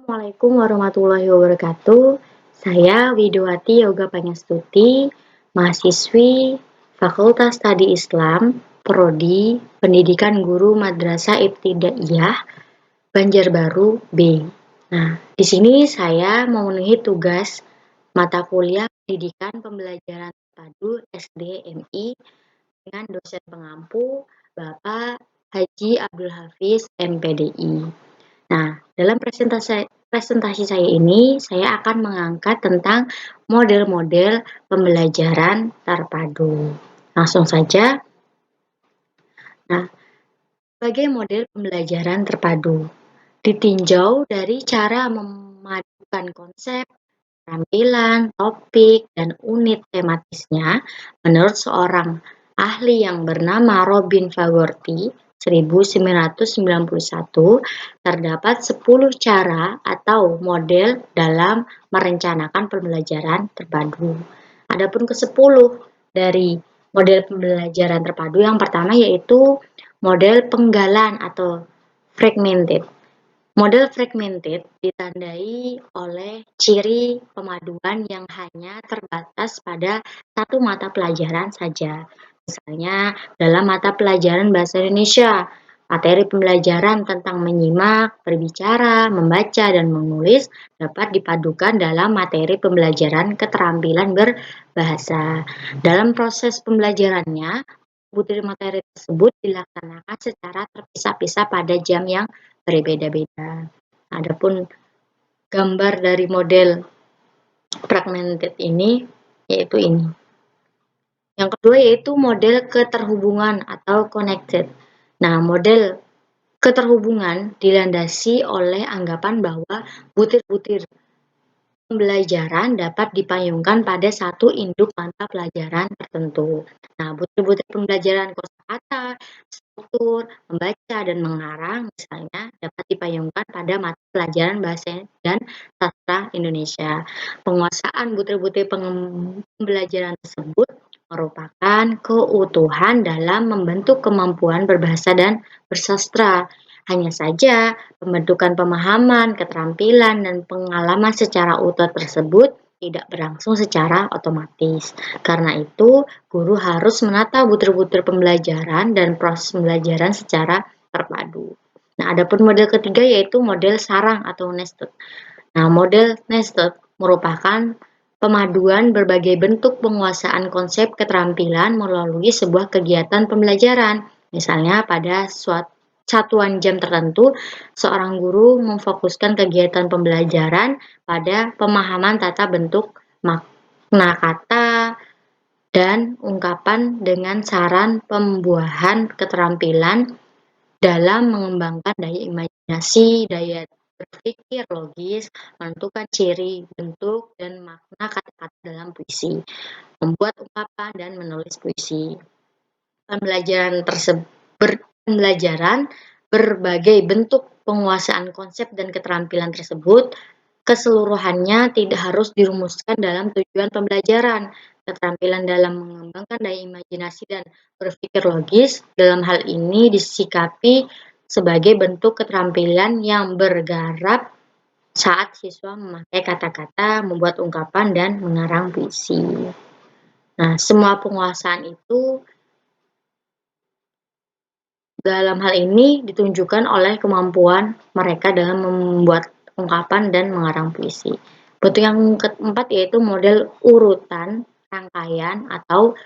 Assalamualaikum warahmatullahi wabarakatuh. Saya Widowati Yoga Pangestuti, mahasiswi Fakultas Studi Islam, Prodi Pendidikan Guru Madrasah Ibtidaiyah, Banjarbaru B. Nah, di sini saya memenuhi tugas mata kuliah Pendidikan Pembelajaran Terpadu SD MI dengan dosen pengampu Bapak Haji Abdul Hafiz MPDI. Nah, dalam presentasi saya ini, saya akan mengangkat tentang model-model pembelajaran terpadu. Langsung saja. Nah, sebagai model pembelajaran terpadu, ditinjau dari cara memadukan konsep, tampilan, topik, dan unit tematisnya, menurut seorang ahli yang bernama Robin Fagorti 1991, terdapat 10 cara atau model dalam merencanakan pembelajaran terpadu. Adapun ke-10 dari model pembelajaran terpadu yang pertama yaitu model penggalan atau fragmented. Model fragmented ditandai oleh ciri pemaduan yang hanya terbatas pada satu mata pelajaran saja. Misalnya, dalam mata pelajaran Bahasa Indonesia, materi pembelajaran tentang menyimak, berbicara, membaca, dan menulis dapat dipadukan dalam materi pembelajaran keterampilan berbahasa. Dalam proses pembelajarannya, butir materi tersebut dilaksanakan secara terpisah-pisah pada jam yang berbeda-beda. Adapun gambar dari model fragmented ini yaitu ini. Yang kedua yaitu model keterhubungan atau connected. Nah, model keterhubungan dilandasi oleh anggapan bahwa butir-butir pembelajaran dapat dipayungkan pada satu induk mata pelajaran tertentu. Nah, butir-butir pembelajaran kosakata, struktur, membaca, dan mengarang misalnya dapat dipayungkan pada mata pelajaran bahasa dan sastra Indonesia. Penguasaan butir-butir pembelajaran tersebut merupakan keutuhan dalam membentuk kemampuan berbahasa dan bersastra. Hanya saja, pembentukan pemahaman, keterampilan, dan pengalaman secara utuh tersebut tidak berlangsung secara otomatis. Karena itu, guru harus menata butir-butir pembelajaran dan proses pembelajaran secara terpadu. Nah, adapun model ketiga yaitu model sarang atau nested. Nah, model nested merupakan pemaduan berbagai bentuk penguasaan konsep keterampilan melalui sebuah kegiatan pembelajaran. Misalnya pada suatu satuan jam tertentu, seorang guru memfokuskan kegiatan pembelajaran pada pemahaman tata bentuk makna kata dan ungkapan dengan saran pembuahan keterampilan dalam mengembangkan daya imajinasi, daya berpikir logis, menentukan ciri, bentuk, dan makna kata-kata dalam puisi, membuat ungkapan, dan menulis puisi. Pembelajaran berbagai bentuk penguasaan konsep dan keterampilan tersebut keseluruhannya tidak harus dirumuskan dalam tujuan pembelajaran. Keterampilan dalam mengembangkan daya imajinasi dan berpikir logis dalam hal ini disikapi sebagai bentuk keterampilan yang bergarap saat siswa memakai kata-kata, membuat ungkapan, dan mengarang puisi. Nah, semua penguasaan itu dalam hal ini ditunjukkan oleh kemampuan mereka dalam membuat ungkapan dan mengarang puisi. Bentuk yang keempat yaitu model urutan rangkaian atau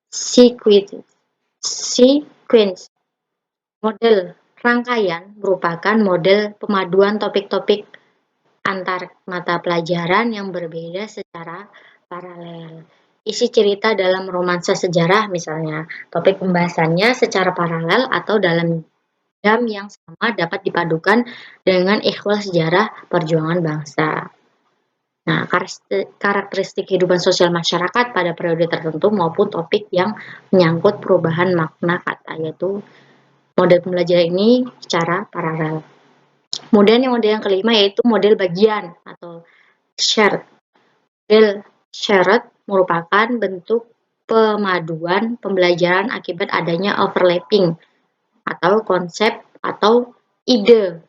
sequence. Model rangkaian merupakan model pemaduan topik-topik antar mata pelajaran yang berbeda secara paralel. Isi cerita dalam romansa sejarah misalnya, topik pembahasannya secara paralel atau dalam jam yang sama dapat dipadukan dengan ikhwal sejarah perjuangan bangsa. Nah, karakteristik kehidupan sosial masyarakat pada periode tertentu maupun topik yang menyangkut perubahan makna kata, yaitu model pembelajaran ini secara paralel. Kemudian model yang kelima yaitu model bagian atau shared. Model shared merupakan bentuk pemaduan pembelajaran akibat adanya overlapping atau konsep atau ide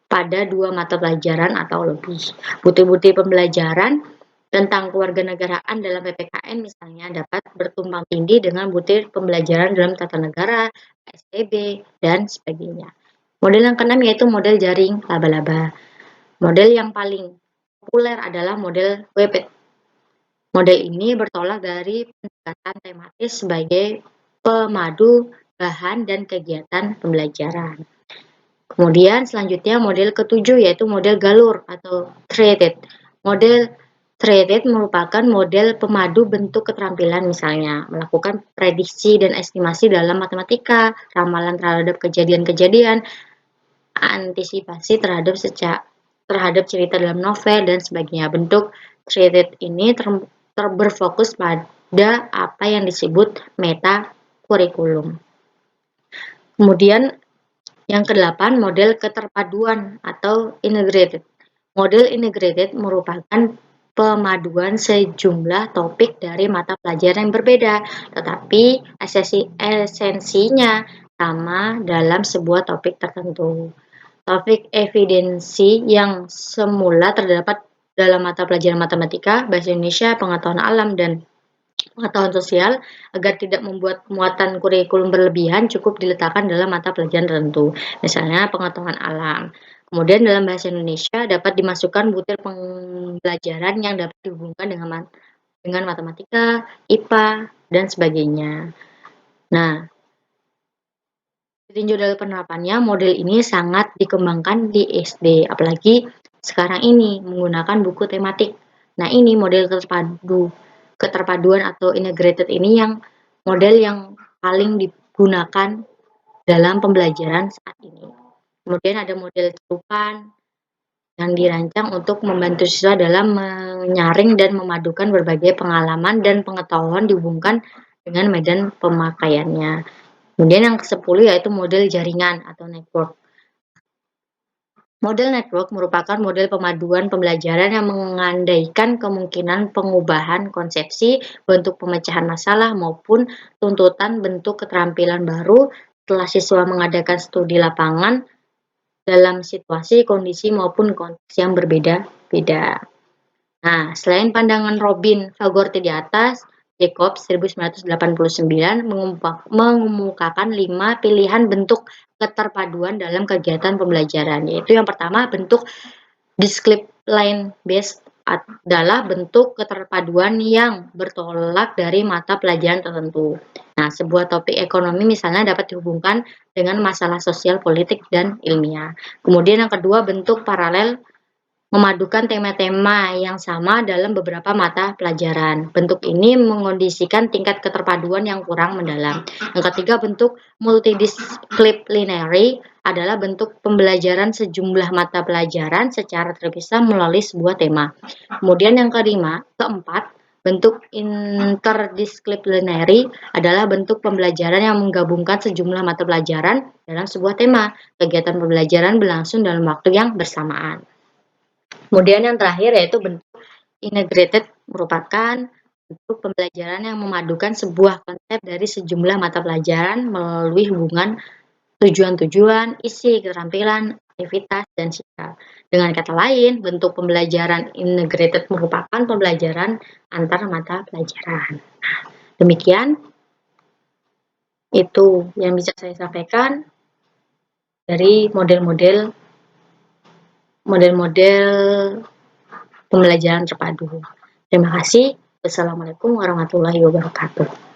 pada 2 mata pelajaran atau lebih. Bukti-bukti pembelajaran tentang kewarganegaraan dalam PPKN misalnya dapat bertumpang tindih dengan bukti pembelajaran dalam tata negara, PSBB, dan sebagainya. Model yang keenam yaitu model jaring laba-laba. Model yang paling populer adalah model WP. Model ini bertolak dari pendekatan tematis sebagai pemadu bahan dan kegiatan pembelajaran. Kemudian selanjutnya model ketujuh yaitu model galur atau threaded. Model threaded merupakan model pemadu bentuk keterampilan misalnya melakukan prediksi dan estimasi dalam matematika, ramalan terhadap kejadian-kejadian, antisipasi terhadap cerita dalam novel dan sebagainya. Bentuk threaded ini berfokus pada apa yang disebut meta kurikulum. Kemudian yang kedelapan, model keterpaduan atau integrated. Model integrated merupakan pemaduan sejumlah topik dari mata pelajaran yang berbeda, tetapi esensinya sama dalam sebuah topik tertentu. Topik evidensi yang semula terdapat dalam mata pelajaran matematika, bahasa Indonesia, pengetahuan alam, dan pengetahuan sosial agar tidak membuat muatan kurikulum berlebihan cukup diletakkan dalam mata pelajaran tertentu, misalnya pengetahuan alam. Kemudian dalam bahasa Indonesia dapat dimasukkan butir pembelajaran yang dapat dihubungkan dengan matematika, IPA, dan sebagainya. Nah, tinjau dari penerapannya, model ini sangat dikembangkan di SD, apalagi sekarang ini menggunakan buku tematik. Nah, ini model keterpaduan atau integrated ini yang model yang paling digunakan dalam pembelajaran saat ini. Kemudian ada model celupan yang dirancang untuk membantu siswa dalam menyaring dan memadukan berbagai pengalaman dan pengetahuan dihubungkan dengan medan pemakaiannya. Kemudian yang ke-10 yaitu model jaringan atau network. Model network merupakan model pemaduan pembelajaran yang mengandaikan kemungkinan pengubahan konsepsi, bentuk pemecahan masalah, maupun tuntutan bentuk keterampilan baru setelah siswa mengadakan studi lapangan dalam situasi, kondisi, maupun konteks yang berbeda-beda. Nah, selain pandangan Robin Fagorti di atas, Jacobs 1989 mengemukakan 5 pilihan bentuk keterpaduan dalam kegiatan pembelajaran, yaitu yang pertama bentuk discipline based adalah bentuk keterpaduan yang bertolak dari mata pelajaran tertentu. Nah, sebuah topik ekonomi misalnya dapat dihubungkan dengan masalah sosial, politik, dan ilmiah. Kemudian yang kedua bentuk paralel memadukan tema-tema yang sama dalam beberapa mata pelajaran. Bentuk ini mengondisikan tingkat keterpaduan yang kurang mendalam. Yang ketiga, bentuk multidisciplinary adalah bentuk pembelajaran sejumlah mata pelajaran secara terpisah melalui sebuah tema. Kemudian yang keempat, bentuk interdisciplinary adalah bentuk pembelajaran yang menggabungkan sejumlah mata pelajaran dalam sebuah tema. Kegiatan pembelajaran berlangsung dalam waktu yang bersamaan. Kemudian yang terakhir yaitu bentuk integrated merupakan bentuk pembelajaran yang memadukan sebuah konsep dari sejumlah mata pelajaran melalui hubungan tujuan-tujuan, isi, keterampilan, aktivitas, dan sikap. Dengan kata lain, bentuk pembelajaran integrated merupakan pembelajaran antar mata pelajaran. Demikian itu yang bisa saya sampaikan dari model-model pembelajaran terpadu. Terima kasih. Wassalamualaikum warahmatullahi wabarakatuh.